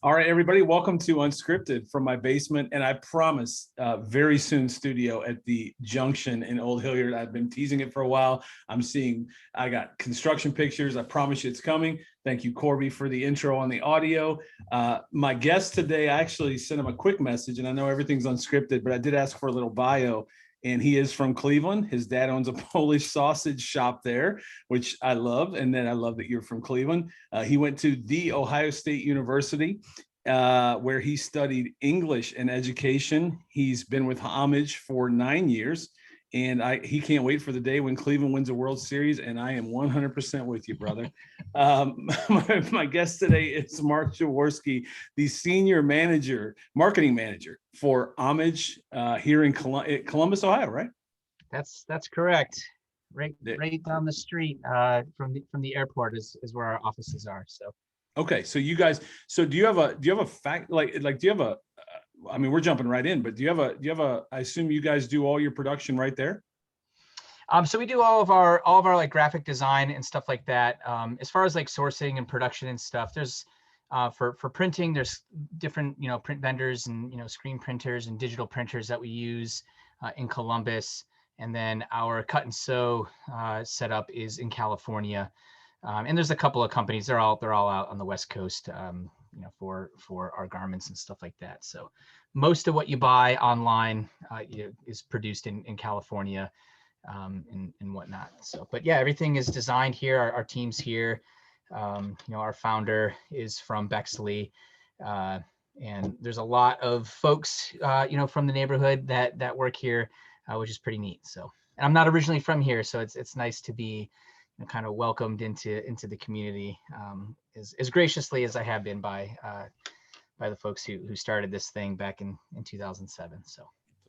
All right, everybody, welcome to Unscripted from my basement, and I promise very soon studio at the Junction in Old Hilliard. I've been teasing it for a while. I got construction pictures. I promise you it's coming. Thank you, Corby, for the intro on the audio. My guest today, I actually sent him a quick message, and I know everything's unscripted, but I did ask for a little bio. And he is from Cleveland. His dad owns a Polish sausage shop there, which I love. And then I love that you're from Cleveland. He went to the Ohio State University, where he studied English and education. He's been with Homage for 9 years. And he can't wait for the day when Cleveland wins a World Series. And I am 100% with you, brother. My guest today is Mark Jaworski, the senior marketing manager for Homage here in Columbus, Ohio, right? That's correct. Right down the street from the airport is where our offices are. So. Okay, so you guys, do you have a fact do you have a I mean, we're jumping right in, but do you have a, I assume you guys do all your production right there? So we do all of our like graphic design and stuff like that. As far as like sourcing and production and stuff, there's for printing, there's different, print vendors and, screen printers and digital printers that we use in Columbus. And then our cut and sew setup is in California. And there's a couple of companies, they're all out on the West Coast, for our garments and stuff like that. So most of what you buy online is produced in California and whatnot. So, but yeah, everything is designed here. Our team's here. Our founder is from Bexley, and there's a lot of folks, from the neighborhood that work here, which is pretty neat. So, and I'm not originally from here, so it's nice to be kind of welcomed into the community as graciously as I have been by the folks who started this thing back in 2007. So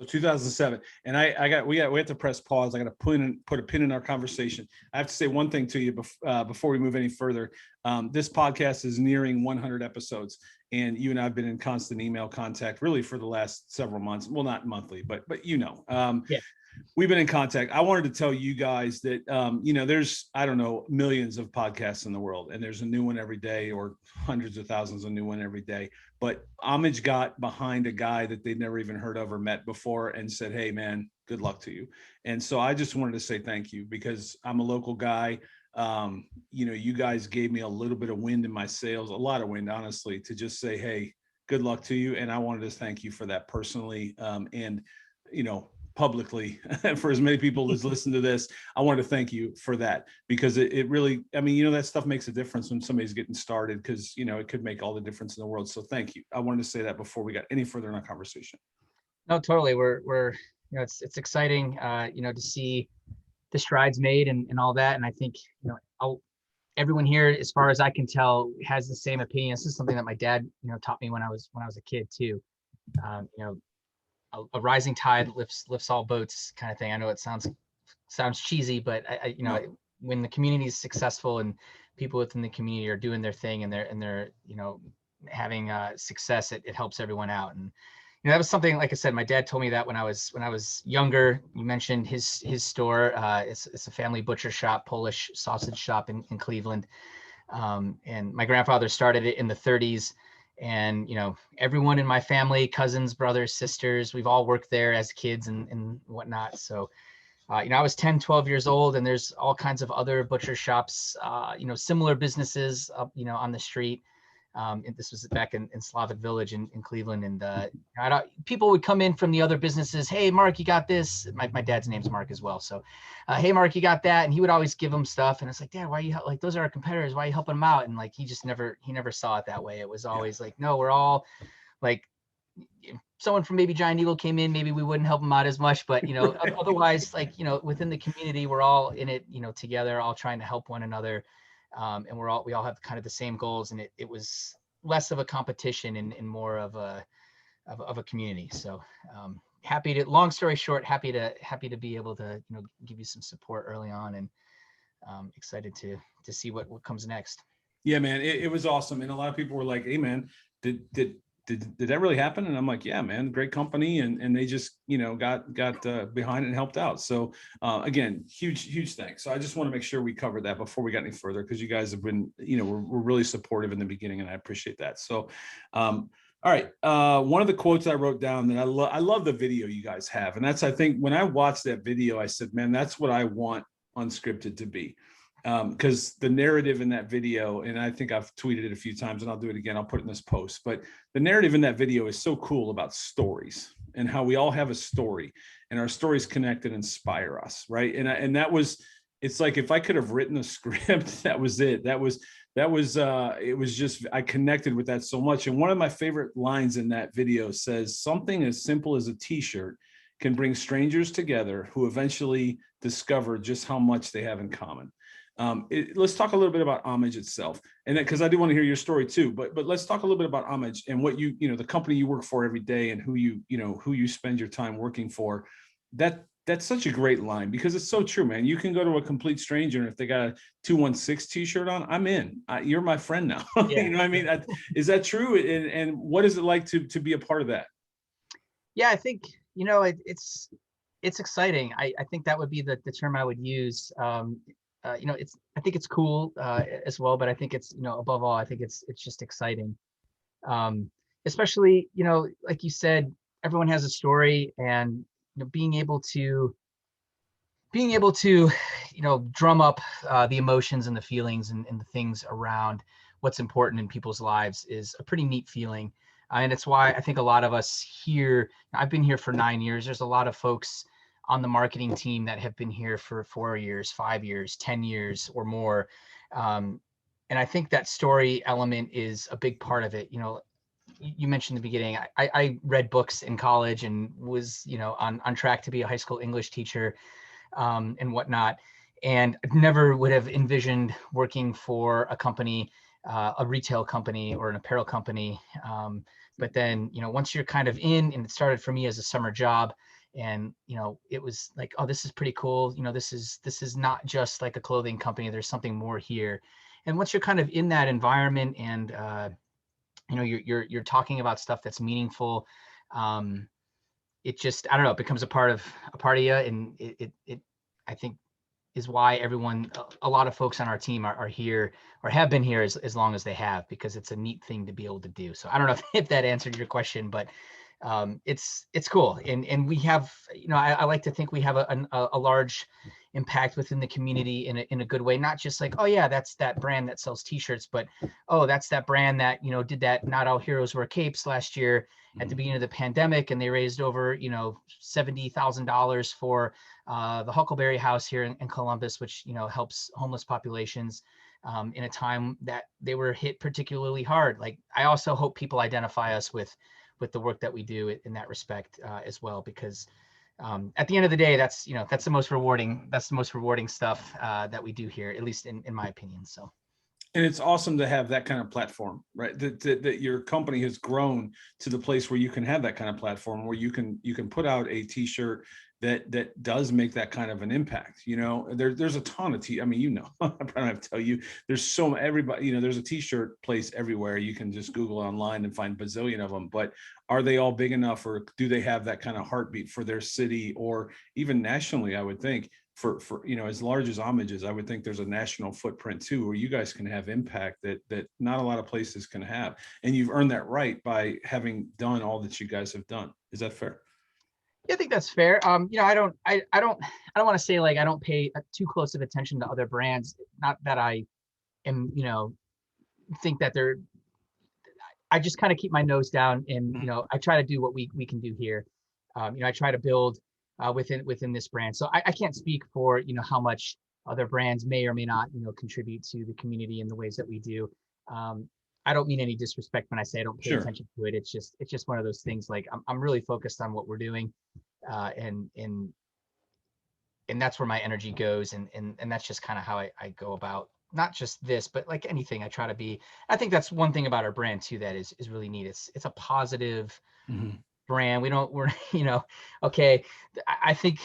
2007, and we have to press pause. I got to put a pin in our conversation. I have to say one thing to you before we move any further. This podcast is nearing 100 episodes, and you and I have been in constant email contact really for the last several months. Well, not monthly, but yeah. We've been in contact. I wanted to tell you guys that, there's, I don't know, millions of podcasts in the world, and there's a new one every day, or hundreds of thousands of new one every day. But Homage got behind a guy that they'd never even heard of or met before and said, "Hey, man, good luck to you." And so I just wanted to say thank you, because I'm a local guy. You guys gave me a little bit of wind in my sails, a lot of wind, honestly, to just say, "Hey, good luck to you." And I wanted to thank you for that personally. And publicly, for as many people as listen to this, I wanted to thank you for that, because it really, that stuff makes a difference when somebody's getting started, because it could make all the difference in the world. So thank you. I wanted to say that before we got any further in our conversation. No, totally. We're it's exciting to see the strides made and all that. And I think everyone here, as far as I can tell, has the same opinion. This is something that my dad taught me when I was a kid too. A rising tide lifts all boats, kind of thing. I know it sounds cheesy, but when the community is successful and people within the community are doing their thing and they're having success, it helps everyone out. And that was something, like I said, my dad told me that when I was younger. You mentioned his store. It's a family butcher shop, Polish sausage shop in Cleveland, and my grandfather started it in the 30s. And, everyone in my family, cousins, brothers, sisters, we've all worked there as kids and whatnot. So, I was 10, 12 years old, and there's all kinds of other butcher shops, similar businesses up, on the street. And this was back in Slavic Village in Cleveland. And people would come in from the other businesses. "Hey, Mark, you got this?" My dad's name's Mark as well. So, "Hey, Mark, you got that?" And he would always give them stuff. And it's like, "Dad, why are you those are our competitors? Why are you helping them out?" And like, he never saw it that way. It was always like, "No, we're all like," if someone from maybe Giant Eagle came in, maybe we wouldn't help them out as much, but otherwise, within the community, we're all in it, together, all trying to help one another. And we all have kind of the same goals, and it was less of a competition and more of a community. So long story short, happy to be able to give you some support early on, and excited to see what comes next. Yeah, man, it was awesome. And a lot of people were like, "Hey, man, did did that really happen? And I'm like, yeah, man, great company. And they just, got behind it and helped out. So again, huge thanks. So I just want to make sure we cover that before we got any further, because you guys have been, we're really supportive in the beginning, and I appreciate that. So all right. One of the quotes I wrote down that I love the video you guys have. And that's, I think when I watched that video, I said, man, that's what I want Unscripted to be. Because the narrative in that video, and I think I've tweeted it a few times, and I'll do it again, I'll put it in this post, but the narrative in that video is so cool about stories and how we all have a story, and our stories connect and inspire us. Right. And that was, it's like, if I could have written a script, that was it. It was just, I connected with that so much. And one of my favorite lines in that video says, something as simple as a t-shirt can bring strangers together who eventually discover just how much they have in common. Let's talk a little bit about Homage itself, and because I do want to hear your story too, but let's talk a little bit about Homage and what the company you work for every day, and who you spend your time working for. That's such a great line, because it's so true, man. You can go to a complete stranger, and if they got a 216 t-shirt on, I'm in. You're my friend now. Yeah. You know what I mean? Is that true? And what is it like to be a part of that? Yeah, I think, it's exciting. I think that would be the term I would use. I think it's cool as well, but I think it's, above all, I think it's just exciting. Especially, like you said, everyone has a story, and being able to drum up the emotions and the feelings and the things around what's important in people's lives is a pretty neat feeling. And it's why I think a lot of us here, I've been here for 9 years. There's a lot of folks on the marketing team that have been here for 4 years, 5 years, 10 years or more. And I think that story element is a big part of it. You mentioned in the beginning, I read books in college and was, on track to be a high school English teacher and whatnot. And never would have envisioned working for a company, a retail company or an apparel company. But then, once you're kind of in, and it started for me as a summer job, and it was like, oh, this is pretty cool. This is not just like a clothing company. There's something more here. And once you're kind of in that environment, and you're talking about stuff that's meaningful, it just, I don't know, it becomes a part of you. And it I think is why a lot of folks on our team are here, or have been here as long as they have, because it's a neat thing to be able to do. So I don't know if that answered your question, but it's cool. And we have, I like to think we have a large impact within the community in a good way, not just like, oh yeah, that's that brand that sells t-shirts, but oh, that's that brand that, did that Not All Heroes Wear Capes last year at the beginning of the pandemic, and they raised over, $70,000 for the Huckleberry House here in Columbus, which, helps homeless populations in a time that they were hit particularly hard. Like, I also hope people identify us with the work that we do in that respect as well, because at the end of the day, that's the most rewarding stuff that we do here, at least in my opinion. So. And it's awesome to have that kind of platform, right? That your company has grown to the place where you can have that kind of platform, where you can put out a t-shirt that does make that kind of an impact. There's a ton of I mean, I don't have to tell you, there's everybody, there's a t-shirt place everywhere. You can just Google online and find a bazillion of them, but are they all big enough, or do they have that kind of heartbeat for their city, or even nationally? I would think for as large as Homage is, I would think there's a national footprint too, where you guys can have impact that not a lot of places can have. And you've earned that right by having done all that you guys have done. Is that fair? Yeah, I think that's fair. I don't want to say like I don't pay too close of attention to other brands. Not that I am, think that they're. I just kind of keep my nose down, and I try to do what we can do here. I try to build within this brand. So I can't speak for how much other brands may or may not contribute to the community in the ways that we do. I don't mean any disrespect when I say I don't pay attention to it. It's just one of those things. Like I'm really focused on what we're doing, and that's where my energy goes, and that's just kind of how I go about not just this, but like anything. I try to be. I think that's one thing about our brand too that is really neat. It's a positive brand. We're okay. I think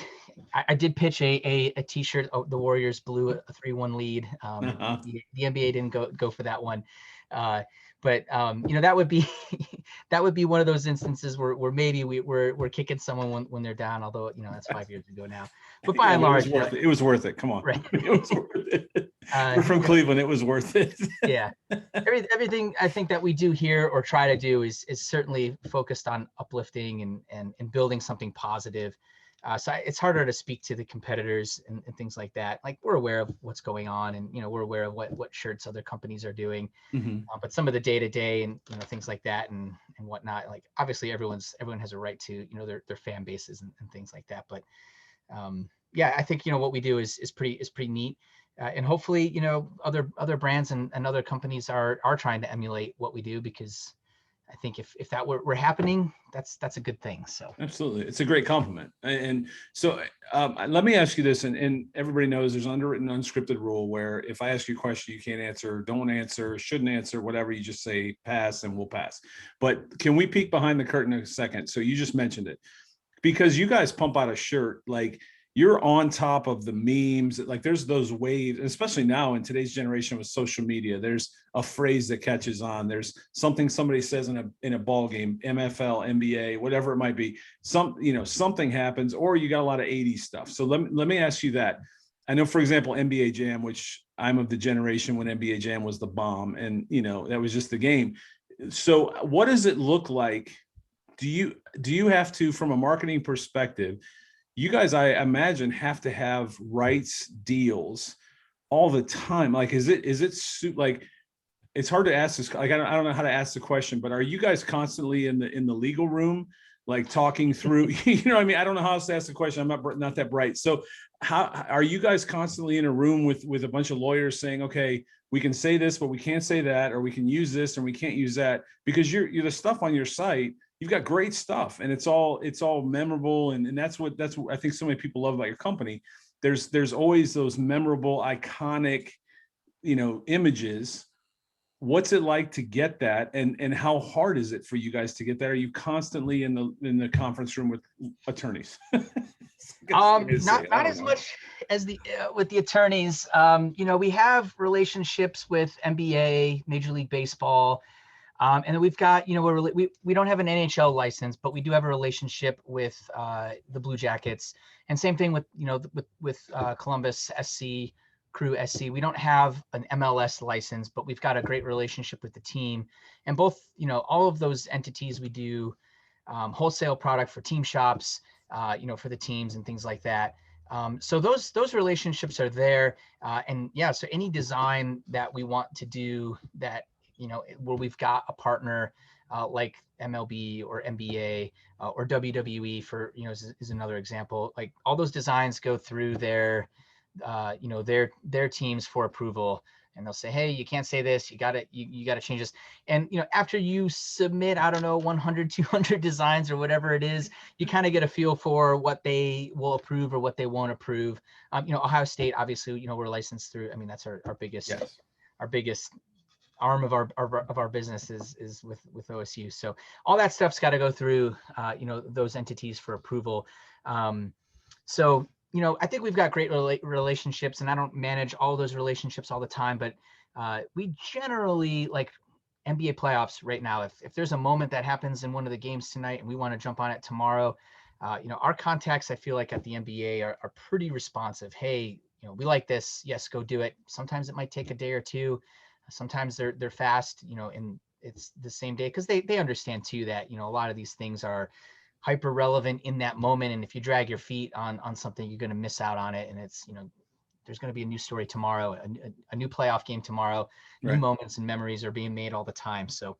I did pitch a t-shirt. Oh, the Warriors blew a 3-1 lead. The NBA didn't go for that one. But that would be that would be one of those instances where maybe we're kicking someone when they're down, although that's 5 years ago now. But by and large, it was worth it. Come on. Right. It was worth it. We're from Cleveland. It was worth it. Yeah. Everything I think that we do here or try to do is certainly focused on uplifting and building something positive. So it's harder to speak to the competitors and things like that. Like, we're aware of what's going on, and we're aware of what shirts other companies are doing. But some of the day-to-day and things like that and whatnot, like, obviously everyone has a right to their fan bases and things like that. But I think what we do is pretty neat. And hopefully other brands and other companies are trying to emulate what we do, because I think if that were happening, that's a good thing. So absolutely, it's a great compliment. And so let me ask you this, and everybody knows there's an underwritten unscripted rule where if I ask you a question you can't answer, don't answer, shouldn't answer, whatever, you just say pass and we'll pass. But can we peek behind the curtain a second? So you just mentioned it, because you guys pump out a shirt, like, you're on top of the memes. Like, there's those waves, especially now in today's generation with social media. There's a phrase that catches on. There's something somebody says in a ball game, MFL, NBA, whatever it might be. Something happens, or you got a lot of 80s stuff. So let me ask you that. I know, for example, NBA Jam, which I'm of the generation when NBA Jam was the bomb, and that was just the game. So what does it look like? Do you have to, from a marketing perspective, you guys, I imagine, have to have rights deals all the time? Like, is it like, it's hard to ask this. Like, I don't know how to ask the question, but are you guys constantly in the legal room, like, talking through, what I mean? I don't know how else to ask the question. I'm not that bright. So how are you guys constantly in a room with a bunch of lawyers saying, okay, we can say this, but we can't say that, or we can use this and we can't use that? Because you're the stuff on your site, you've got great stuff, and it's all memorable. And that's what I think so many people love about your company. There's always those memorable, iconic, images. What's it like to get that? And how hard is it for you guys to get that? Are you constantly in the conference room with attorneys? Not as much as with the attorneys. We have relationships with NBA, Major League Baseball. And then we've got, we don't have an NHL license, but we do have a relationship with the Blue Jackets, and same thing with Columbus SC, Crew SC. We don't have an MLS license, but we've got a great relationship with the team. And both, all of those entities, we do wholesale product for team shops, for the teams and things like that. So those relationships are there. So any design that we want to do that, where we've got a partner like MLB or NBA or WWE for, is another example. Like, all those designs go through their teams for approval, and they'll say, hey, you can't say this, you got to change this. And, after you submit, I don't know, 100, 200 designs or whatever it is, you kind of get a feel for what they will approve or what they won't approve. Ohio State, obviously, we're licensed through, that's our biggest, yes. Our biggest arm of our business is with OSU. So all that stuff's got to go through, those entities for approval. So I think we've got great relationships, and I don't manage all those relationships all the time, but we generally, like NBA playoffs right now, if there's a moment that happens in one of the games tonight and we want to jump on it tomorrow, our contacts, I feel like at the NBA are pretty responsive. Hey, we like this. Yes, go do it. Sometimes it might take a day or two. Sometimes they're fast, and it's the same day, because they understand too that, a lot of these things are hyper relevant in that moment. And if you drag your feet on something, you're going to miss out on it. And it's, there's going to be a new story tomorrow, a new playoff game tomorrow. Right. New moments and memories are being made all the time. So,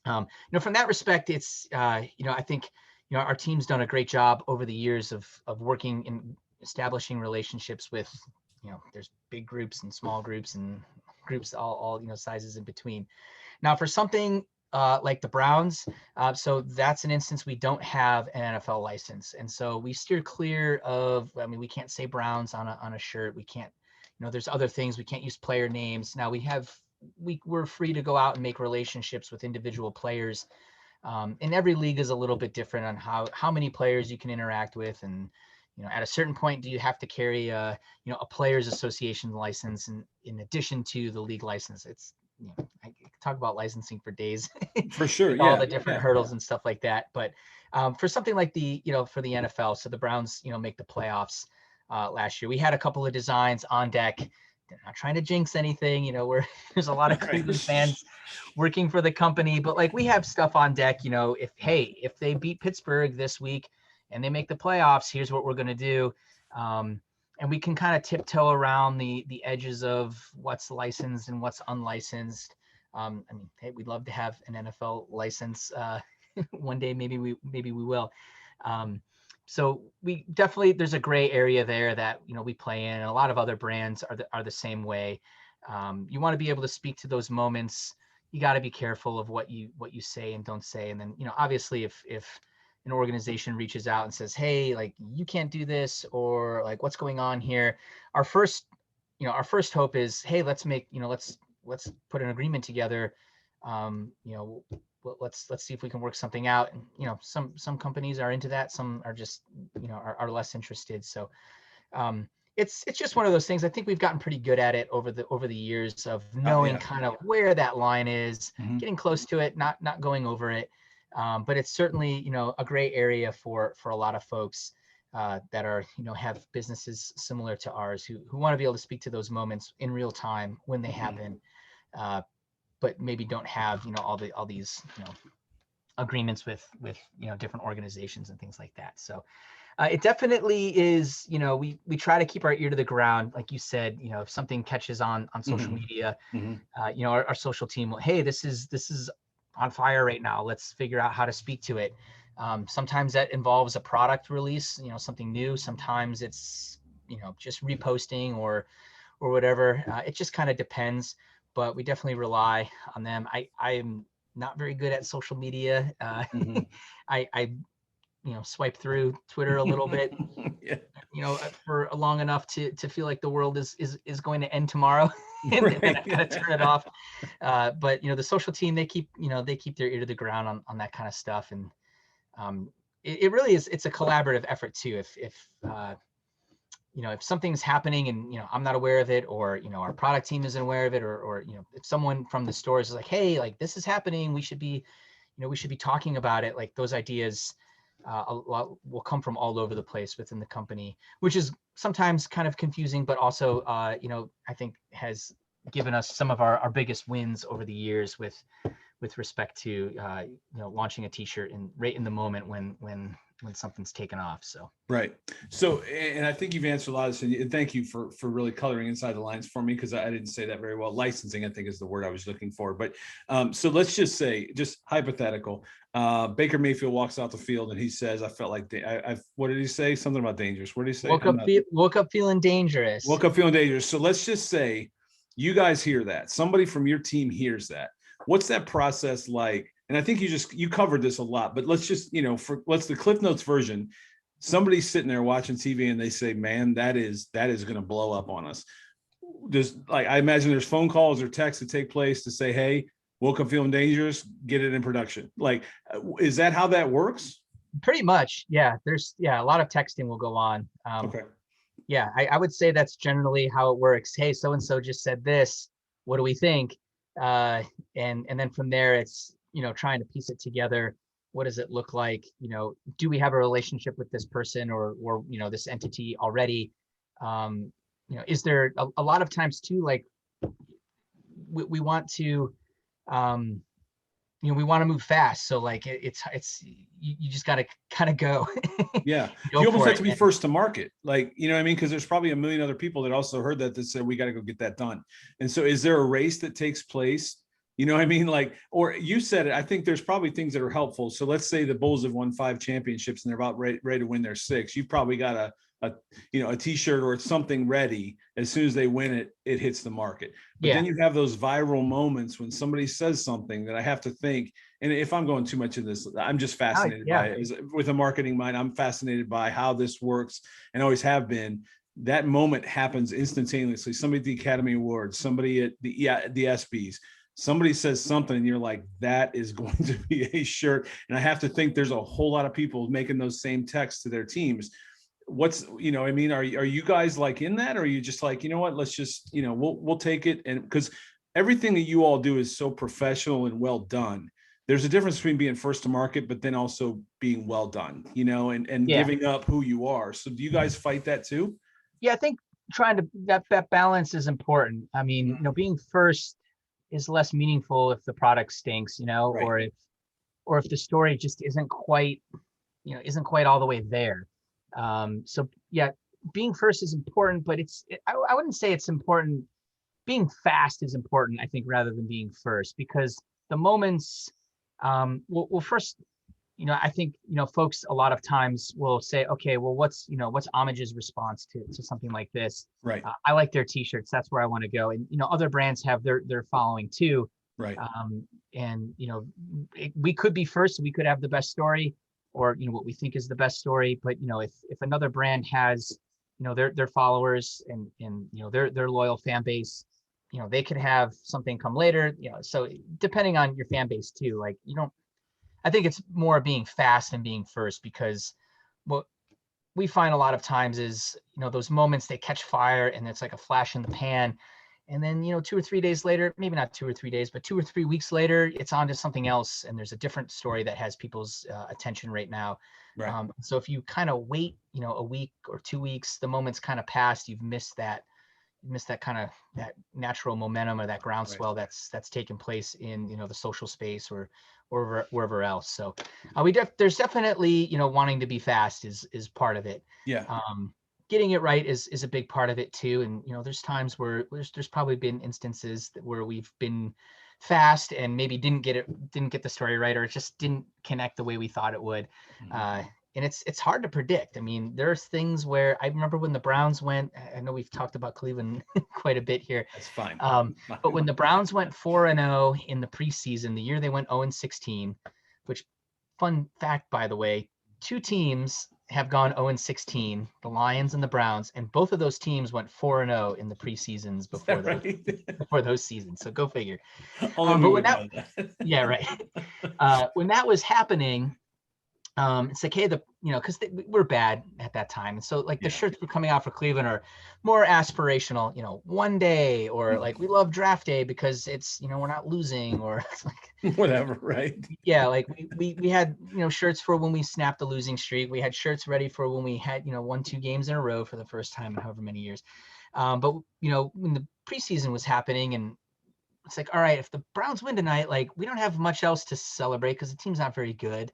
from that respect, it's, I think, our team's done a great job over the years of working and establishing relationships with, there's big groups and small groups and groups, all sizes in between. Now, for something like the Browns, so that's an instance we don't have an NFL license, and so we steer clear of. We can't say Browns on a shirt. We can't, there's other things. We can't use player names. Now we're free to go out and make relationships with individual players. And every league is a little bit different on how many players you can interact with, and at a certain point, do you have to carry a players association license in addition to the league license? It's, I could talk about licensing for days. For sure. All the different hurdles and stuff like that. But for something like for the NFL, so the Browns, make the playoffs last year, we had a couple of designs on deck. Not trying to jinx anything, where there's a lot of Cleveland fans working for the company, but like we have stuff on deck, if they beat Pittsburgh this week and they make the playoffs, here's what we're going to do. And we can kind of tiptoe around the edges of what's licensed and what's unlicensed. Hey, we'd love to have an NFL license one day. Maybe we will. So we definitely, there's a gray area there that, we play in, and a lot of other brands are the same way. You want to be able to speak to those moments. You got to be careful of what you say and don't say. And then, obviously if an organization reaches out and says, hey, like you can't do this, or like what's going on here, our first hope is, hey, let's make, let's put an agreement together. Let's see if we can work something out. And some companies are into that, some are just are less interested. So it's just one of those things. I think we've gotten pretty good at it over the years of knowing kind of where that line is, getting close to it, not going over it. But it's certainly a gray area for a lot of folks that are have businesses similar to ours who want to be able to speak to those moments in real time when they happen. But maybe don't have all these agreements with different organizations and things like that. So it definitely is, we try to keep our ear to the ground, like you said. If something catches on social media, our social team will, hey, this is on fire right now, let's figure out how to speak to it. Sometimes that involves a product release, something new. Sometimes it's just reposting or whatever. It just kind of depends. But we definitely rely on them. I am not very good at social media. I swipe through Twitter a little bit, for long enough to feel like the world is going to end tomorrow, and then I gotta turn it off. But the social team, they keep their ear to the ground on that kind of stuff, and it really is. It's a collaborative effort too. If something's happening and, I'm not aware of it, or, our product team isn't aware of it, or, if someone from the stores is like, hey, like this is happening, we should be talking about it. Like those ideas a lot will come from all over the place within the company, which is sometimes kind of confusing, but also, I think has given us some of our biggest wins over the years with respect to, launching a t-shirt right in the moment when something's taken off. So right. So, and I think you've answered a lot of this, and thank you for really coloring inside the lines for me, because I didn't say that very well. Licensing, I think, is the word I was looking for. But so let's just say, just hypothetical, Baker Mayfield walks out the field and he says, I felt like what did he say? Something about dangerous. What did he say? Woke up feeling dangerous. Woke up feeling dangerous. So let's just say you guys hear that. Somebody from your team hears that. What's that process like? And I think you covered this a lot, but let's just, let's the Cliff Notes version. Somebody's sitting there watching TV and they say, man, that is going to blow up on us. I imagine there's phone calls or texts that take place to say, hey, woke up feeling dangerous, get it in production. Like, is that how that works? Pretty much. Yeah. There's a lot of texting will go on. Okay. Yeah. I would say that's generally how it works. Hey, so-and-so just said this, what do we think? And then from there, it's, trying to piece it together. What does it look like? Do we have a relationship with this person or this entity already? Is there a lot of times too, like we want to, we want to move fast. So like it's you just got to kind of go. Yeah. You almost have to be first to market. Like, you know what I mean? Because there's probably a million other people that also heard that said, we got to go get that done. And so is there a race that takes place? You know what I mean? Like, or you said it, I think there's probably things that are helpful. So let's say the Bulls have won 5 championships and they're about ready to win their 6th. You've probably got a t-shirt or something ready. As soon as they win it, it hits the market. But then you have those viral moments when somebody says something that I have to think. And if I'm going too much in this, I'm just fascinated by it. With a marketing mind, I'm fascinated by how this works and always have been. That moment happens instantaneously. Somebody at the Academy Awards, somebody at the ESPYs, somebody says something and you're like, that is going to be a shirt. And I have to think there's a whole lot of people making those same texts to their teams. what's, I mean, are you guys like in that, or are you just like, you know what, let's just, we'll take it? And because everything that you all do is so professional and well done. There's a difference between being first to market, but then also being well done, and Yeah. giving up who you are. So do you guys fight that too? Yeah, I think trying to that balance is important. I mean, being first is less meaningful if the product stinks, Right. or if the story just isn't quite all the way there. So yeah, being first is important, but I wouldn't say it's important. Being fast is important, I think, rather than being first, because the moments, well, first, I think, folks a lot of times will say, okay, well, what's Homage's response to something like this? Right. I like their t-shirts. That's where I want to go. And, other brands have their following too. Right. And, we could be first, we could have the best story, or, what we think is the best story. But, if another brand has, their followers and their loyal fan base, they could have something come later, so depending on your fan base too, like, I think it's more being fast and being first, because what we find a lot of times is, those moments, they catch fire and it's like a flash in the pan. And then, 2 or 3 days later, maybe not 2 or 3 days, but 2 or 3 weeks later, it's on to something else. And there's a different story that has people's attention right now. Right. So if you kind of wait, a week or 2 weeks, the moment's kind of passed, you've missed that kind of that natural momentum, or that groundswell that's taken place in the social space or wherever else. So there's definitely wanting to be fast is part of it. Yeah. Getting it right is a big part of it too. And there's times where there's probably been instances where we've been fast and maybe didn't get the story right, or it just didn't connect the way we thought it would. And it's hard to predict. I mean, there's things where I remember when the Browns went, I know we've talked about Cleveland quite a bit here. That's fine. But when the Browns went 4-0 in the preseason, the year they went 0-16, which, fun fact, by the way, 2 teams have gone 0-16, the Lions and the Browns, and both of those teams went 4-0 in the preseasons before those seasons. So go figure. But when yeah, right. When that was happening, it's like, hey, because we're bad at that time. And so like the shirts were coming out for Cleveland are more aspirational, one day, or like, we love draft day because it's, we're not losing, or it's like whatever. Right. Yeah. Like we had, shirts for when we snapped the losing streak. We had shirts ready for when we had, won 2 games in a row for the first time in however many years. But when the preseason was happening, and it's like, all right, if the Browns win tonight, like, we don't have much else to celebrate because the team's not very good.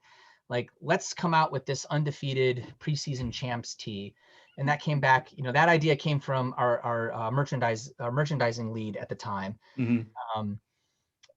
Like, let's come out with this undefeated preseason champs tee. And that came back, that idea came from our merchandising lead at the time. Mm-hmm.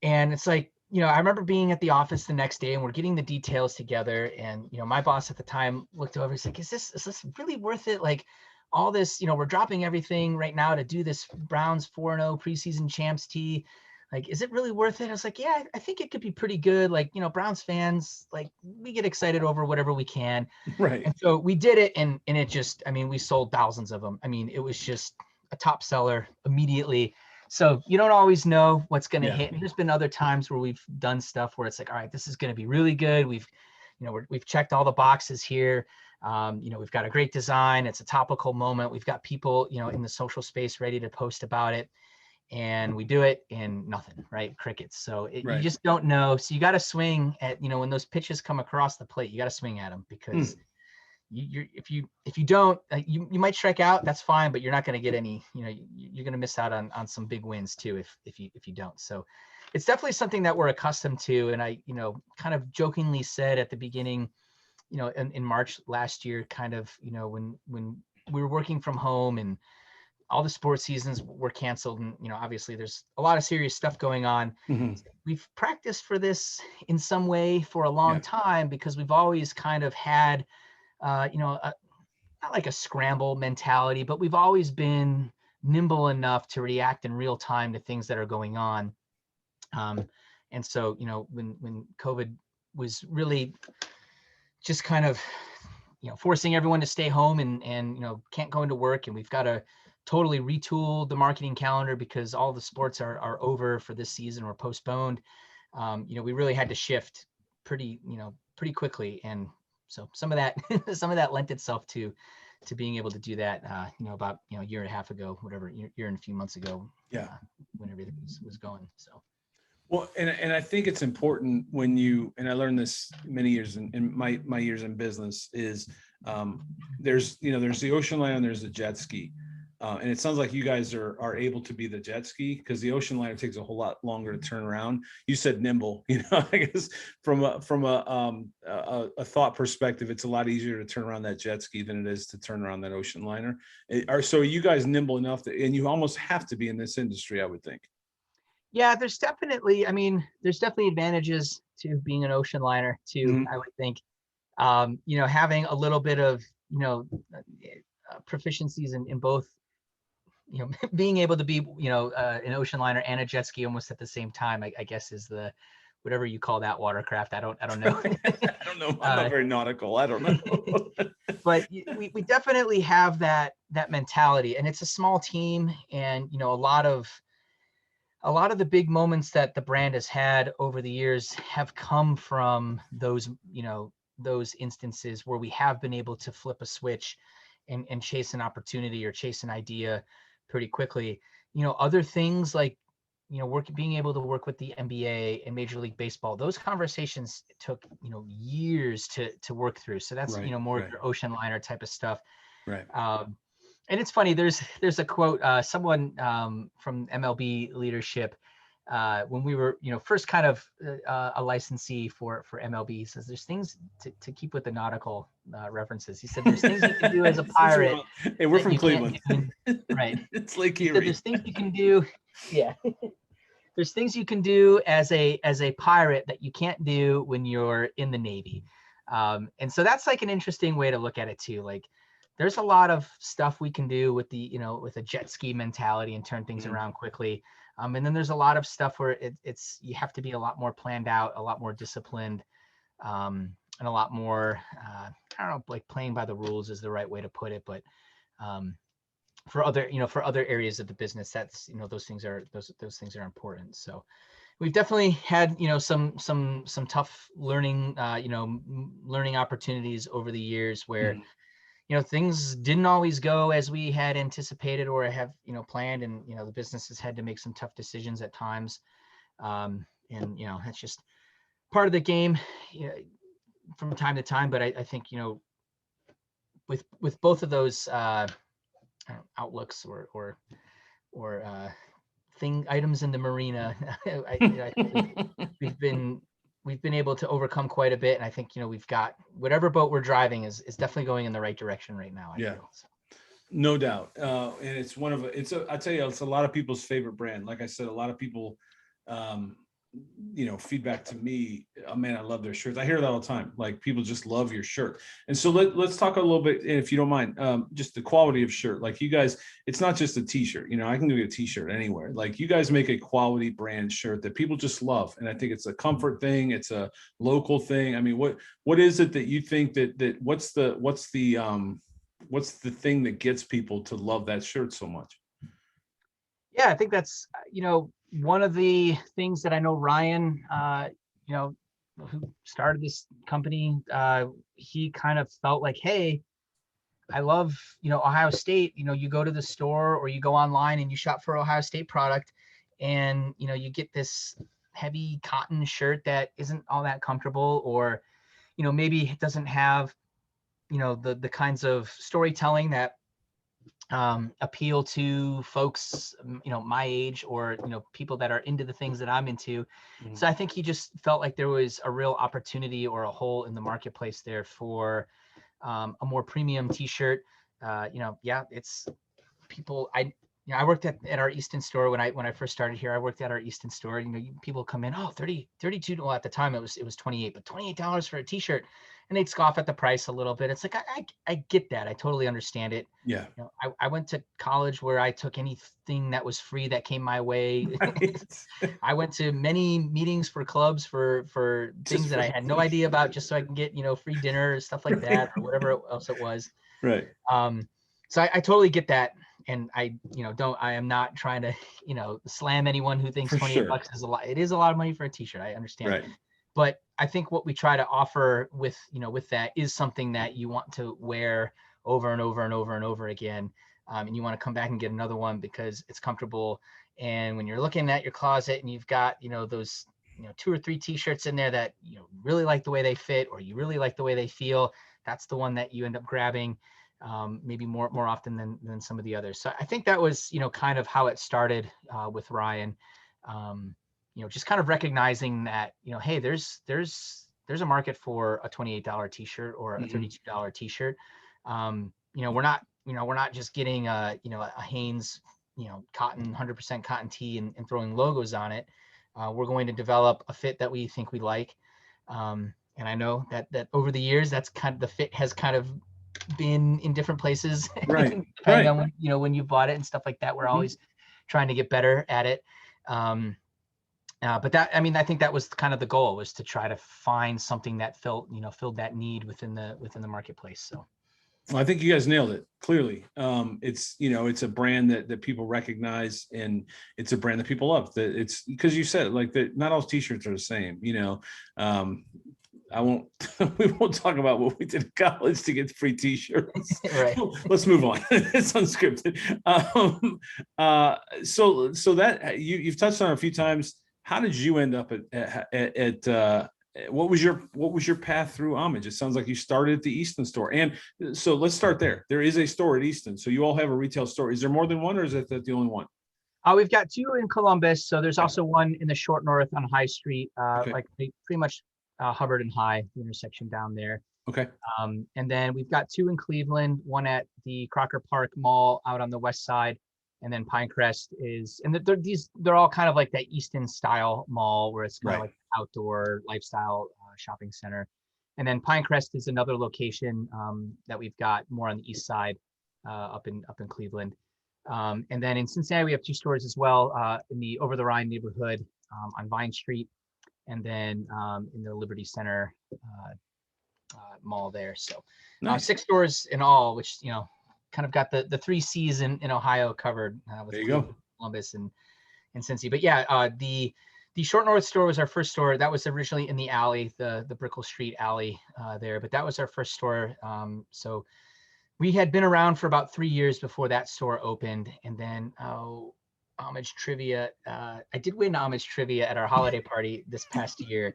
And it's like, I remember being at the office the next day, and we're getting the details together. And, my boss at the time looked over, he's like, is this really worth it? Like, all this, we're dropping everything right now to do this Browns 4-0 preseason champs tee. Like, is it really worth it? I was like, yeah, I think it could be pretty good. Like, Browns fans, like, we get excited over whatever we can. Right. And so we did it, and it just, I mean, we sold thousands of them. I mean, it was just a top seller immediately. So you don't always know what's going to hit. And there's been other times where we've done stuff where it's like, all right, this is going to be really good. We've checked all the boxes here. We've got a great design. It's a topical moment. We've got people, in the social space ready to post about it. And we do it, and nothing, right? Crickets. So you just don't know. So you got to swing at, when those pitches come across the plate, you got to swing at them, because if you don't, you might strike out. That's fine, but you're not going to get any. You're going to miss out on some big wins too if you don't. So it's definitely something that we're accustomed to. And I, kind of jokingly said at the beginning, in March last year, kind of, when we were working from home and all the sports seasons were canceled, and obviously there's a lot of serious stuff going on. Mm-hmm. We've practiced for this in some way for a long time, because we've always kind of had not like a scramble mentality, but we've always been nimble enough to react in real time to things that are going on. And so when COVID was really just kind of forcing everyone to stay home and can't go into work, and we've got to totally retool the marketing calendar because all the sports are over for this season or postponed. We really had to shift pretty quickly. And so some of that lent itself to to being able to do that, about, a year and a half ago, whatever, year and a few months ago, when everything was going. So. Well, and I think it's important when and I learned this many years in my years in business is there's the ocean liner and there's the jet ski. And it sounds like you guys are able to be the jet ski, because the ocean liner takes a whole lot longer to turn around. You said nimble, I guess from a thought perspective, it's a lot easier to turn around that jet ski than it is to turn around that ocean liner. So are you guys nimble enough and you almost have to be in this industry, I would think. Yeah, there's definitely advantages to being an ocean liner too. Mm-hmm. I would think, having a little bit of, proficiencies in both, being able to be, an ocean liner and a jet ski almost at the same time, I guess is the, whatever you call that watercraft. I don't know. I don't know. I'm not very nautical. I don't know. But we definitely have that mentality, and it's a small team, and, a lot of the big moments that the brand has had over the years have come from those instances where we have been able to flip a switch and chase an opportunity or chase an idea pretty quickly. Other things like, being able to work with the NBA and Major League Baseball, those conversations took, years to work through. So that's, more of your ocean liner type of stuff. Right. And it's funny, there's a quote, someone from MLB leadership, when we were, first kind of a licensee for MLB, says there's things to keep with the nautical references. He said there's things you can do as a pirate. Hey, we're from Cleveland. Right. It's Lake Erie. There's things you can do. Yeah. There's things you can do as a pirate that you can't do when you're in the Navy. And so that's like an interesting way to look at it too. Like, there's a lot of stuff we can do with the, with a jet ski mentality and turn things around quickly. And then there's a lot of stuff where it's you have to be a lot more planned out, a lot more disciplined, and a lot more, I don't know, like playing by the rules is the right way to put it. But for other areas of the business, that's, those things are important. So we've definitely had, some tough learning, learning opportunities over the years where, things didn't always go as we had anticipated or have, planned. And, the business has had to make some tough decisions at times. And, that's just part of the game, from time to time. But I think, with both of those outlooks or items in the marina, I think we've been able to overcome quite a bit. And I think, we've got whatever boat we're driving is definitely going in the right direction right now. I feel, so. No doubt. And it's I tell you, it's a lot of people's favorite brand. Like I said, a lot of people, feedback to me, oh man, I love their shirts. I hear that all the time. Like, people just love your shirt. And so let's talk a little bit, if you don't mind, just the quality of shirt. Like, you guys, it's not just a t-shirt, I can get a t-shirt anywhere. Like, you guys make a quality brand shirt that people just love. And I think it's a comfort thing. It's a local thing. I mean, what is it that you think that what's the thing that gets people to love that shirt so much? Yeah, I think that's, one of the things that I know Ryan, who started this company, he kind of felt like, hey, I love, Ohio State. You go to the store or you go online and you shop for Ohio State product, and, you get this heavy cotton shirt that isn't all that comfortable, or, maybe it doesn't have, the kinds of storytelling that appeal to folks, my age, or, people that are into the things that I'm into. Mm-hmm. So I think he just felt like there was a real opportunity or a hole in the marketplace there for a more premium t-shirt. It's people, I worked at our Easton store when I first started here. I worked at our Easton store. People come in, 32. Well, at the time it was $28, but $28 for a t-shirt, and they'd scoff at the price a little bit. It's like, I get that. I totally understand it. Yeah. I went to college where I took anything that was free that came my way. Right. I went to many meetings for clubs for things that I had no idea about, just so I can get, free dinner, stuff like that, or whatever else it was. Right. So I totally get that. And I am not trying to, slam anyone who thinks $28 is a lot. It is a lot of money for a t-shirt. I understand. Right. But I think what we try to offer with that is something that you want to wear over and over and over and over again. And you want to come back and get another one because it's comfortable. And when you're looking at your closet and you've got, those, 2 or 3 t-shirts in there that you really like the way they fit, or you really like the way they feel, that's the one that you end up grabbing, maybe more often than some of the others. So I think that was, kind of how it started with Ryan. Just kind of recognizing that, hey, there's a market for a $28 t-shirt or a $32 t-shirt. We're not just getting a Hanes, cotton, 100% cotton tee and throwing logos on it. We're going to develop a fit that we think we like. And I know that over the years, that's kind of, the fit has kind of been in different places, right? depending on when you bought it and stuff like that. We're always trying to get better at it. But I think that was kind of the goal, was to try to find something that filled that need within the marketplace. So. Well, I think you guys nailed it clearly. It's a brand that people recognize, and it's a brand that people love. That it's because you said not all t-shirts are the same. I won't. We won't talk about what we did in college to get free t-shirts. Right. Let's move on. It's unscripted. So that you've touched on it a few times. How did you end up at what was your path through Homage? It sounds like you started at the Easton store. And so let's start there. There is a store at Easton. So you all have a retail store. Is there more than one, or is that the only one? We've got 2 in Columbus. So there's also one in the Short North on High Street, like pretty much Hubbard and High, the intersection down there. Okay. And then we've got 2 in Cleveland, one at the Crocker Park Mall out on the west side. And then Pinecrest they're all kind of like that Easton style mall, where it's kind of like outdoor lifestyle shopping center. And then Pinecrest is another location that we've got more on the east side, up in Cleveland. And then in Cincinnati, we have 2 stores as well, in the Over the Rhine neighborhood, on Vine Street, and then in the Liberty Center mall there. So nice. 6 stores in all, which kind of got the 3 C's in Ohio covered, with there you go. Columbus and Cincy. But yeah, the Short North store was our first store. That was originally in the alley, the Brickell Street alley there, but that was our first store. So we had been around for about 3 years before that store opened. And then Homage trivia. I did win Homage trivia at our holiday party this past year.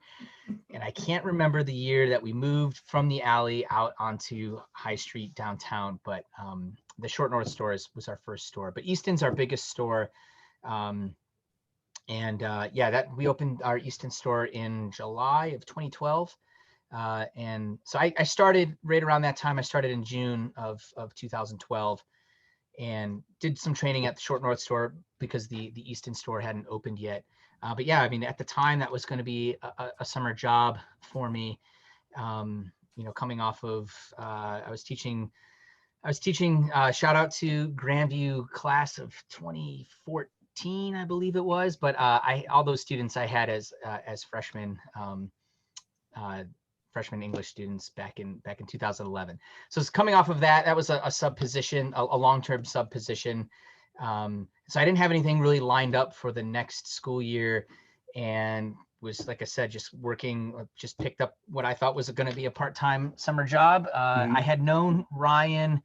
And I can't remember the year that we moved from the alley out onto High Street downtown, but the Short North store was our first store. But Easton's our biggest store. That we opened our Easton store in July of 2012. And so I started right around that time. I started in June of 2012 and did some training at the Short North store because the Easton store hadn't opened yet. But yeah, at the time that was going to be a summer job for me. Coming off of, I was teaching, shout out to Grandview class of 2014, I believe it was, but all those students I had as freshmen, freshman English students back in 2011. So it's coming off of that was a sub position, a long-term sub position. So I didn't have anything really lined up for the next school year, and was, like I said, just picked up what I thought was going to be a part-time summer job. I had known Ryan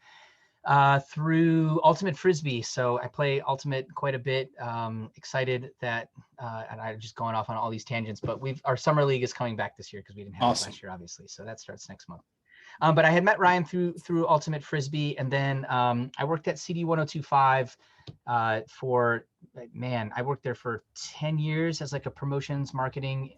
through Ultimate Frisbee. So I play Ultimate quite a bit. Excited that, and I'm just going off on all these tangents, but our summer league is coming back this year because we didn't have it last year, obviously. So that starts next month. But I had met Ryan through Ultimate Frisbee, and then I worked at CD 102.5 I worked there for 10 years as like a promotions marketing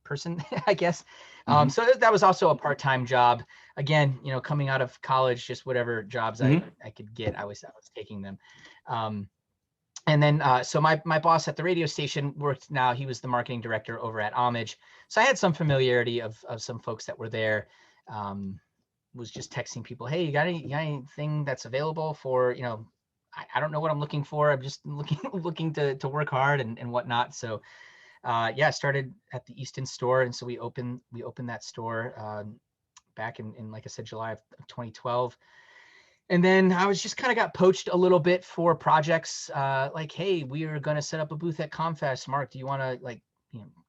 person, I guess. So that was also a part-time job. Again, coming out of college, just whatever jobs I could get, I was taking them. And then, so my boss at the radio station he was the marketing director over at Homage. So I had some familiarity of some folks that were there. Was just texting people, hey, you got anything that's available for, I don't know what I'm looking for. I'm just looking to work hard and whatnot. So I started at the Easton store. And so we opened that store back in, like I said, July of 2012. And then I was just kind of got poached a little bit for projects like, hey, we are going to set up a booth at ComFest. Mark, do you want to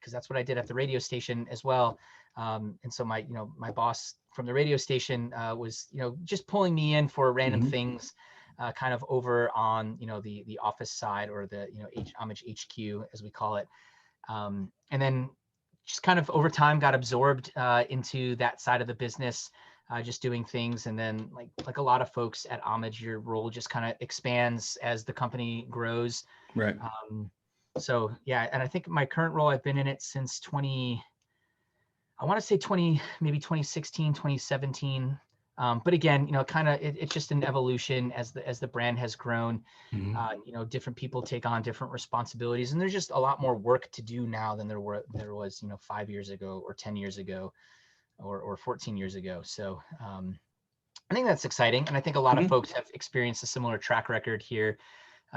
because that's what I did at the radio station as well. And so my boss from the radio station was, just pulling me in for random things, kind of over on, the office side, or the, Homage HQ, as we call it. And then just kind of over time got absorbed into that side of the business, just doing things. And then like a lot of folks at Homage, your role just kind of expands as the company grows. Right. So yeah, and I think my current role, I've been in it since maybe 2016, 2017. But again, kind of it's just an evolution as the brand has grown. Different people take on different responsibilities, and there's just a lot more work to do now than there was 5 years ago, or 10 years ago, or 14 years ago. So I think that's exciting, and I think a lot of folks have experienced a similar track record here.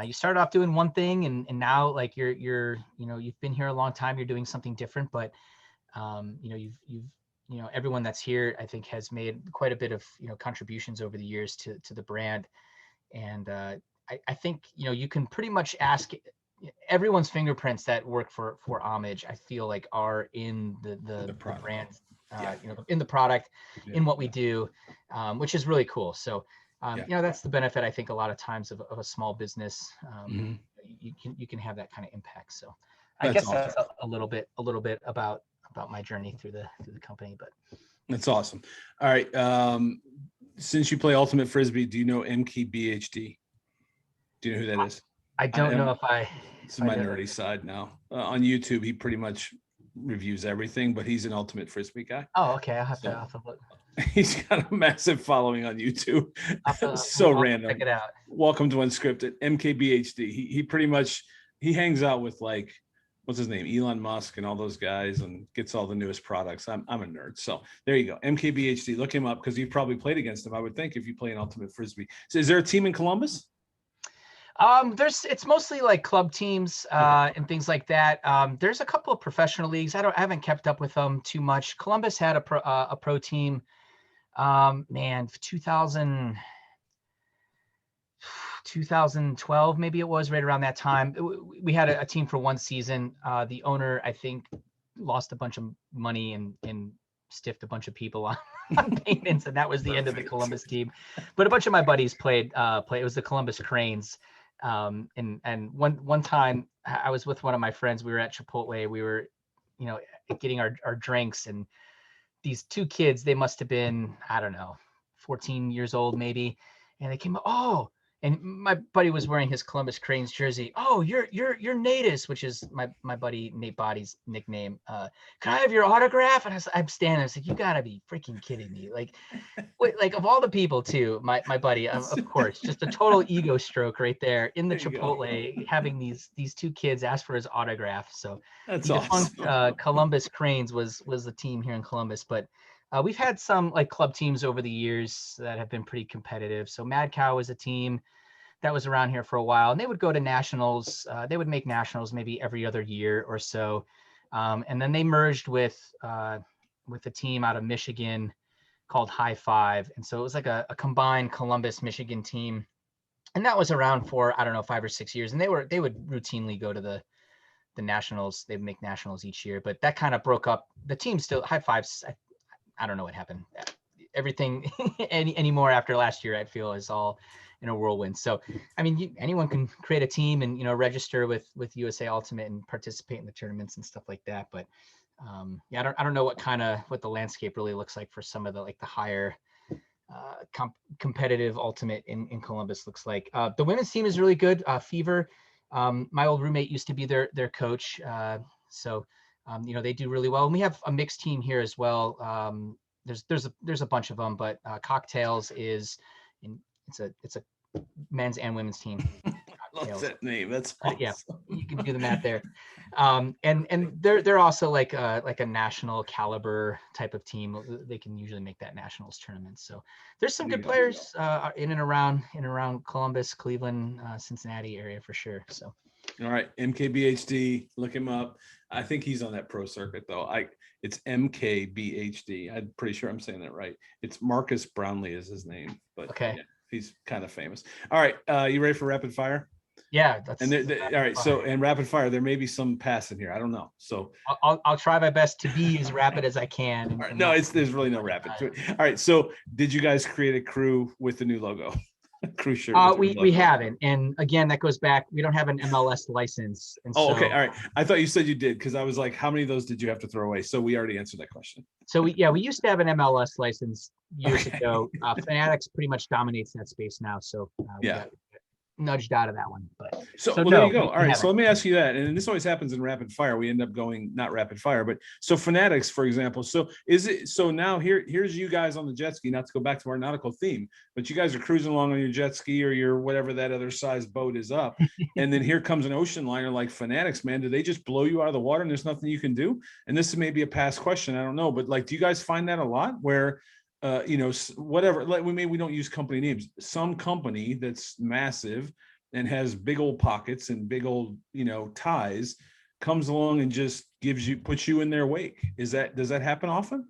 You started off doing one thing, and now like you've been here a long time, you're doing something different, but you've everyone that's here, I think, has made quite a bit of contributions over the years to the brand. And I think you can pretty much ask everyone's fingerprints that work for Homage, I feel like, are in the brand, in the product, in what we do, which is really cool. So that's the benefit, I think, a lot of times of a small business. You can have that kind of impact. So I guess that's a little bit about my journey through the company. But that's awesome. All right. Since you play Ultimate Frisbee, do you know MKBHD? Do you know who that is? I don't know if This is my nerdy side now. On YouTube, he pretty much reviews everything, but he's an Ultimate Frisbee guy. Oh, okay. I'll have to look. He's got a massive following on YouTube. So random. Check it out. Welcome to Unscripted. MKBHD. He pretty much, he hangs out with, like, what's his name, Elon Musk and all those guys, and gets all the newest products. I'm a nerd. So there you go. MKBHD. Look him up, because you probably played against him, I would think, if you play an Ultimate Frisbee. So is there a team in Columbus? It's mostly like club teams and things like that. There's a couple of professional leagues. I haven't kept up with them too much. Columbus had a pro team. 2012, maybe it was, right around that time. We had a team for one season. The owner, I think, lost a bunch of money and stiffed a bunch of people on payments, and that was the end of the Columbus team. But a bunch of my buddies played. It was the Columbus Cranes. And one time I was with one of my friends. We were at Chipotle. We were, getting our drinks, and these two kids, they must have been, I don't know, 14 years old maybe, and they came up, and my buddy was wearing his Columbus Cranes jersey. Oh, you're Natus, which is my buddy Nate Body's nickname. Can I have your autograph? And I'm standing there, I was like, you gotta be freaking kidding me. Like, wait, like, of all the people too, my buddy, of course, just a total ego stroke right there in the Chipotle, having these two kids ask for his autograph. So that's awesome. Columbus Cranes was the team here in Columbus, but we've had some like club teams over the years that have been pretty competitive. So Mad Cow was a team that was around here for a while, and they would go to nationals. They would make nationals maybe every other year or so. And then they merged with a team out of Michigan called High Five. And so it was like a combined Columbus, Michigan team. And that was around for, I don't know, 5 or 6 years. And they would routinely go to the nationals. They'd make nationals each year, but that kind of broke up. The team still, High Fives, I don't know what happened. Everything anymore after last year, I feel, is all in a whirlwind. So, I mean, anyone can create a team and, register with USA Ultimate and participate in the tournaments and stuff like that. But I don't know what the landscape really looks like for some of the higher competitive Ultimate in Columbus looks like. The women's team is really good. Fever, my old roommate used to be their coach. So they do really well. And we have a mixed team here as well. There's a bunch of them, but Cocktails is it's a men's and women's team. I love that name. That's awesome. Yeah, you can do the math there. And they're also like a national caliber type of team. They can usually make that nationals tournament. So there's some good players in and around Columbus, Cleveland, Cincinnati area for sure. So. All right, MKBHD, look him up. I think he's on that pro circuit though. It's MKBHD. I'm pretty sure I'm saying that right. It's Marcus Brownlee is his name, but okay. Yeah, he's kind of famous. All right, you ready for rapid fire? Yeah, that's And all right. So, and rapid fire, there may be some passing here. I don't know. So I'll try my best to be as rapid as I can. all right, no, there's really no rapid to it. All right. So did you guys create a crew with the new logo? Crew shirt. We haven't. And again, that goes back. We don't have an MLS license. And oh, okay. All right. I thought you said you did, because I was like, how many of those did you have to throw away? So we already answered that question. So we used to have an MLS license years ago. Fanatics pretty much dominates that space now. So we got nudged out of that one. But so well, there you go. All right. So let me ask you that. And this always happens in rapid fire. We end up going not rapid fire, but so Fanatics, for example. So is it so now here's you guys on the jet ski, not to go back to our nautical theme, but you guys are cruising along on your jet ski or your whatever that other size boat is up. And then here comes an ocean liner like Fanatics, man. Do they just blow you out of the water and there's nothing you can do? And this may be a past question. I don't know. But like, do you guys find that a lot where whatever, like we don't use company names, some company that's massive and has big old pockets and big old, ties comes along and just puts you in their wake. Does that happen often?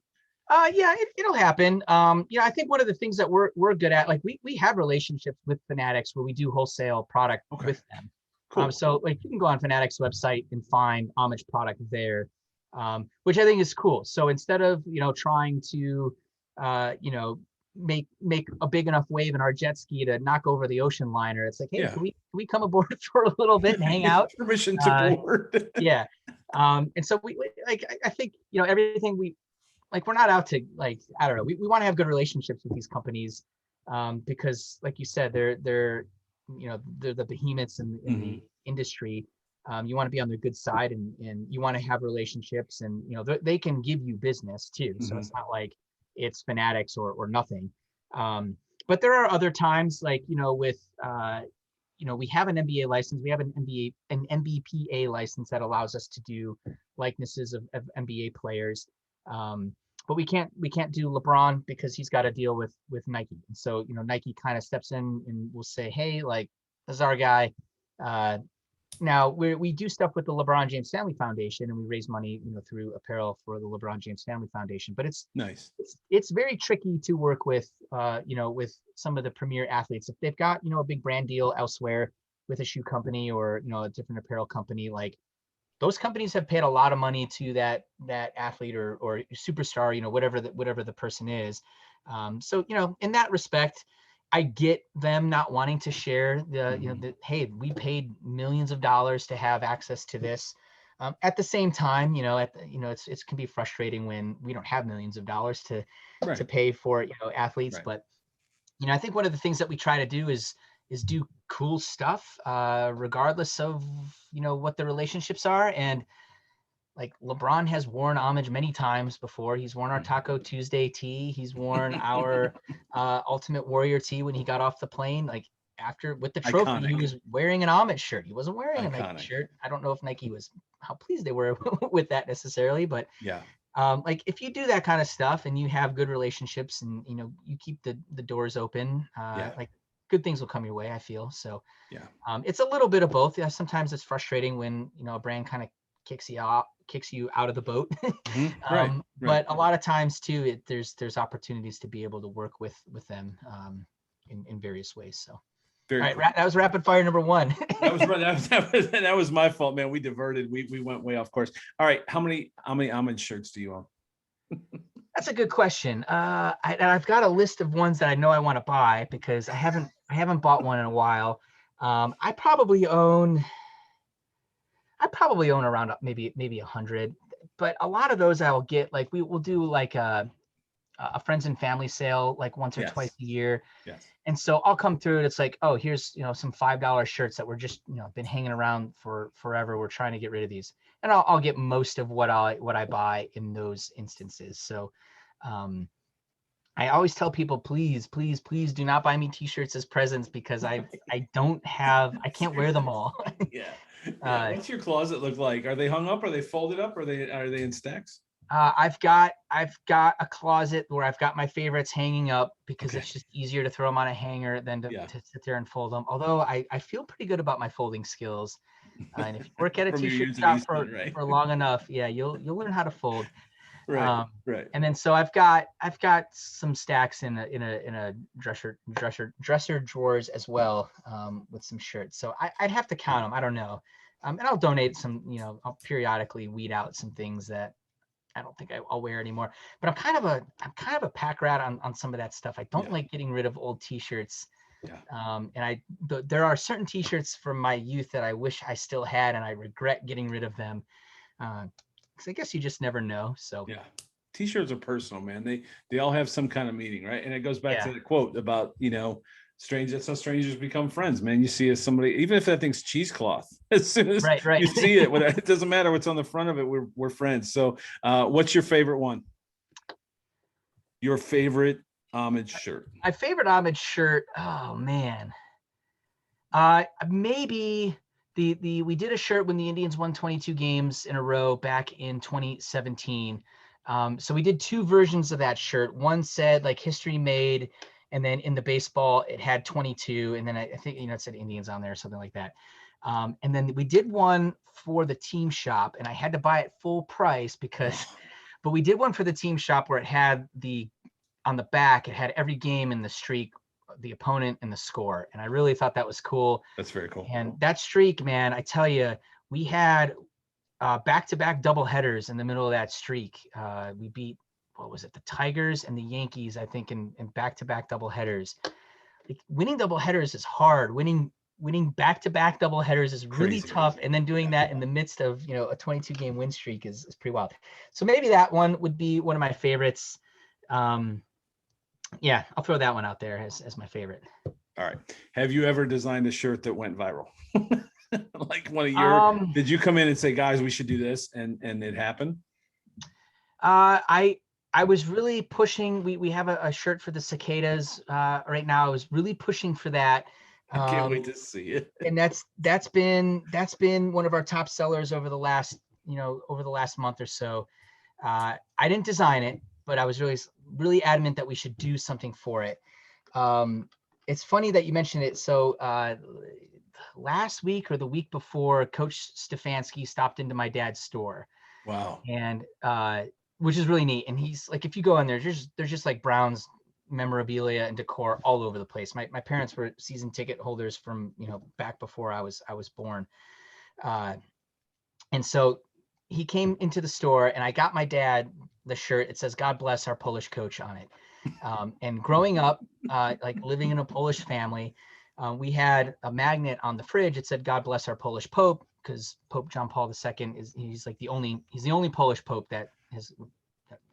Yeah, it'll happen. I think one of the things that we're good at, like we have relationships with Fanatics where we do wholesale product with them. Cool. So like you can go on Fanatics website and find Homage product there, which I think is cool. So instead of, trying to, make a big enough wave in our jet ski to knock over the ocean liner, it's like, hey, can we come aboard for a little bit and hang out? Permission to board. Yeah. And so we like, I think, everything we're not out to, like, I don't know, we want to have good relationships with these companies, because like you said, they're they're the behemoths in the industry. You want to be on their good side, and you want to have relationships, and they can give you business too. So it's not like it's Fanatics or nothing. But there are other times, like with we have an NBA license, we have an NBPA license that allows us to do likenesses of NBA players. But we can't do LeBron because he's got to deal with Nike. And so, Nike kind of steps in and will say, hey, like, this is our guy. Now we do stuff with the LeBron James Family Foundation, and we raise money, through apparel for the LeBron James Family Foundation. But it's nice. It's very tricky to work with, with some of the premier athletes. If they've got, a big brand deal elsewhere with a shoe company or, a different apparel company, like, those companies have paid a lot of money to that athlete or superstar, whatever the person is. So, in that respect, I get them not wanting to share hey, we paid millions of dollars to have access to this. At the same time, it can be frustrating when we don't have millions of dollars to pay for, athletes. Right. But, I think one of the things that we try to do is do cool stuff, regardless of, what the relationships are. And like LeBron has worn Homage many times before. He's worn our Taco Tuesday tee. He's worn our Ultimate Warrior tee when he got off the plane. Like after with the trophy, Iconic. He was wearing an Homage shirt. He wasn't wearing Iconic. A Nike shirt. I don't know if Nike was how pleased they were with that necessarily, but yeah. Like if you do that kind of stuff and you have good relationships and you keep the doors open, like good things will come your way, I feel. So yeah, it's a little bit of both. Yeah, sometimes it's frustrating when a brand kind of kicks you out of the boat. Right. But a lot of times too, there's opportunities to be able to work with them in various ways. So all right, cool. That was rapid fire number one. that was my fault, man. We diverted. We went way off course. All right, how many Homage shirts do you own? That's a good question. I've got a list of ones that I know I want to buy because I haven't bought one in a while. I probably own around maybe 100, but a lot of those I'll get, like we will do like a friends and family sale like once or twice a year. Yes. And so I'll come through and it's like, oh, here's some $5 shirts that were just been hanging around for forever. We're trying to get rid of these, and I'll get most of what I buy in those instances. So I always tell people, please do not buy me t-shirts as presents because I can't wear them all. Yeah. What's your closet look like? Are they hung up? Are they folded up? Are they in stacks? I've got a closet where I've got my favorites hanging up because it's just easier to throw them on a hanger than to sit there and fold them. Although I feel pretty good about my folding skills. And if you work at a t-shirt shop for long enough, you'll learn how to fold. Right. Right. And then so I've got some stacks in a dresser drawers as well, with some shirts. So I'd have to count them. I don't know. And I'll donate some, I'll periodically weed out some things that I don't think I'll wear anymore. But I'm kind of a pack rat on some of that stuff. I don't like getting rid of old t-shirts. Yeah. And there are certain t-shirts from my youth that I wish I still had, and I regret getting rid of them. Because I guess you just never know. So Yeah. T-shirts are personal, man. They all have some kind of meaning, right? And it goes back Yeah. to the quote about, that's how strangers become friends, man. You see somebody, even if that thing's cheesecloth, as soon as right. you see it, it doesn't matter what's on the front of it, we're friends. So what's your favorite one? Your favorite Homage shirt? My favorite Homage shirt, oh man. Maybe we did a shirt when the Indians won 22 games in a row back in 2017. So we did two versions of that shirt. One said like history made, and then in the baseball it had 22, and then I think it said Indians on there or something like that. And then we did one for the team shop, and I had to buy it full price but we did one for the team shop where it had on the back, it had every game in the streak, the opponent, and the score. And I really thought that was cool. That's very cool. And that streak, man, I tell you, we had back-to-back double headers in the middle of that streak. We beat, what was it, the Tigers and the Yankees, I think, in back-to-back double headers. Like, winning double headers is hard. Winning back-to-back double headers is really tough. And then doing that in the midst of, a 22-game win streak is pretty wild. So maybe that one would be one of my favorites. Yeah, I'll throw that one out there as my favorite. All right. Have you ever designed a shirt that went viral? Like one of your, did you come in and say, guys, we should do this, and it happened? I was really pushing. We have a shirt for the cicadas right now. I was really pushing for that. I can't wait to see it. And that's been one of our top sellers over the last month or so. I didn't design it, but I was really adamant that we should do something for it. It's funny that you mentioned it. So last week or the week before, Coach Stefanski stopped into my dad's store. Wow. And which is really neat. And he's like, if you go in there, there's just like Browns memorabilia and decor all over the place. My parents were season ticket holders from back before I was born. And so he came into the store, and I got my dad the shirt. It says "God bless our Polish coach" on it. And growing up, like living in a Polish family, we had a magnet on the fridge. It said "God bless our Polish Pope," because Pope John Paul II he's the only Polish Pope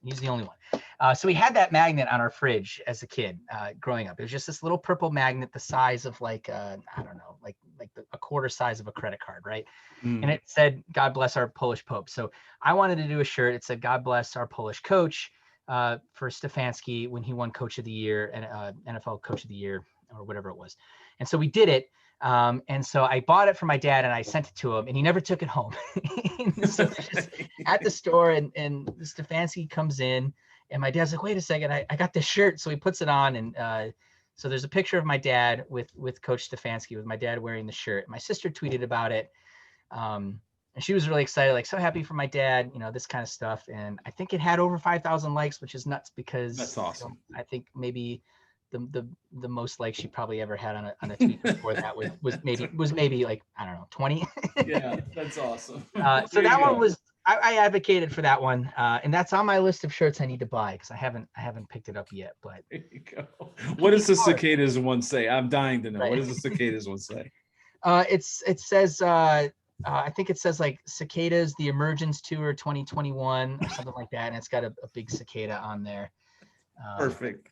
he's the only one. So we had that magnet on our fridge as a kid, growing up. It was just this little purple magnet, the size of like I don't know, like a quarter size of a credit card, right? And it said, "God bless our Polish Pope." So I wanted to do a shirt. It said, "God bless our Polish coach," for Stefanski when he won Coach of the Year and NFL Coach of the Year or whatever it was. And so we did it. And so I bought it for my dad, and I sent it to him, and he never took it home. So just at the store, and Stefanski comes in, and my dad's like, "Wait a second, I got this shirt." So he puts it on, and so there's a picture of my dad with Coach Stefanski, with my dad wearing the shirt. My sister tweeted about it. And she was really excited, like, so happy for my dad, this kind of stuff. And I think it had over 5,000 likes, which is nuts, because that's awesome. I think maybe the most likes she probably ever had on a tweet before that was maybe like, I don't know, 20. Yeah, that's awesome. So that one was, I advocated for that one, and that's on my list of shirts I need to buy, because I haven't picked it up yet. But there you go. What does the cicadas one say? I'm dying to know. Right. What does the cicadas one say? It says I think it says like Cicadas, the Emergence Tour 2021 or something like that, and it's got a big cicada on there. Perfect.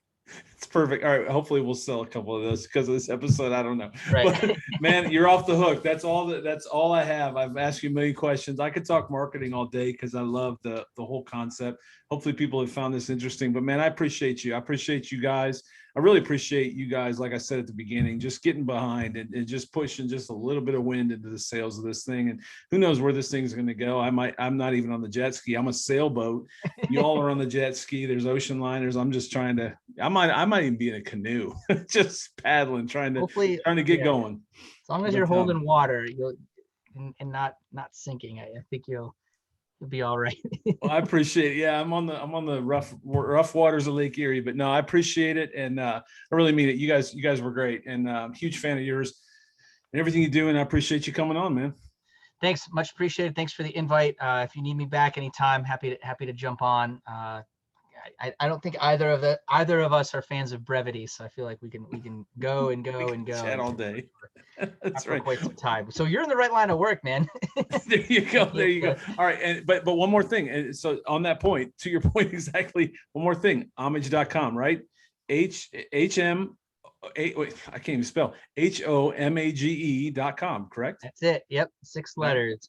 It's perfect. All right. Hopefully we'll sell a couple of those because of this episode. I don't know. Right. But man, you're off the hook. That's all I have. I've asked you a million questions. I could talk marketing all day because I love the whole concept. Hopefully people have found this interesting. But man, I appreciate you. I appreciate you guys. I really appreciate you guys, like I said at the beginning, just getting behind and just pushing just a little bit of wind into the sails of this thing. And who knows where this thing's going to go. I'm not even on the jet ski. I'm a sailboat. You all are on the jet ski. There's ocean liners. I'm just trying to, I might even be in a canoe, just paddling, trying to get going. As long as you're holding water, and not sinking, I think you'll You'll be all right. Well, I appreciate it. Yeah, I'm on the rough waters of Lake Erie, but no, I appreciate it, and I really mean it. You guys were great, and huge fan of yours and everything you do, and I appreciate you coming on, man. Thanks, much appreciated. Thanks for the invite. If you need me back anytime, happy to jump on. I don't think either of us are fans of brevity, so I feel like we can go and go and go. Chat all day. That's for right. quite some time. So you're in the right line of work, man. There you go. There you go. All right. And but one more thing. And so on that point, to your point exactly, one more thing. Homage.com, right? Wait, I can't even spell. HOMAGE.com, correct? That's it. Yep. 6 letters.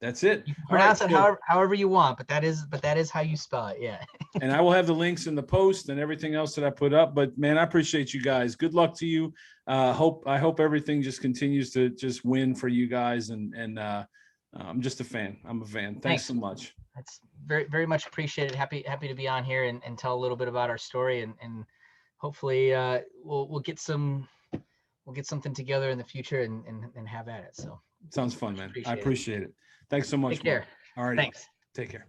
That's it. You can pronounce it however you want, but that is how you spell it. Yeah. And I will have the links in the post and everything else that I put up. But man, I appreciate you guys. Good luck to you. I hope everything just continues to just win for you guys. And I'm just a fan. I'm a fan. Thanks so much. That's very, very much appreciated. Happy to be on here and tell a little bit about our story, and hopefully we'll get something together in the future and have at it. So sounds fun, man. I appreciate it. Thanks so much. Take care. All right. Thanks. Take care.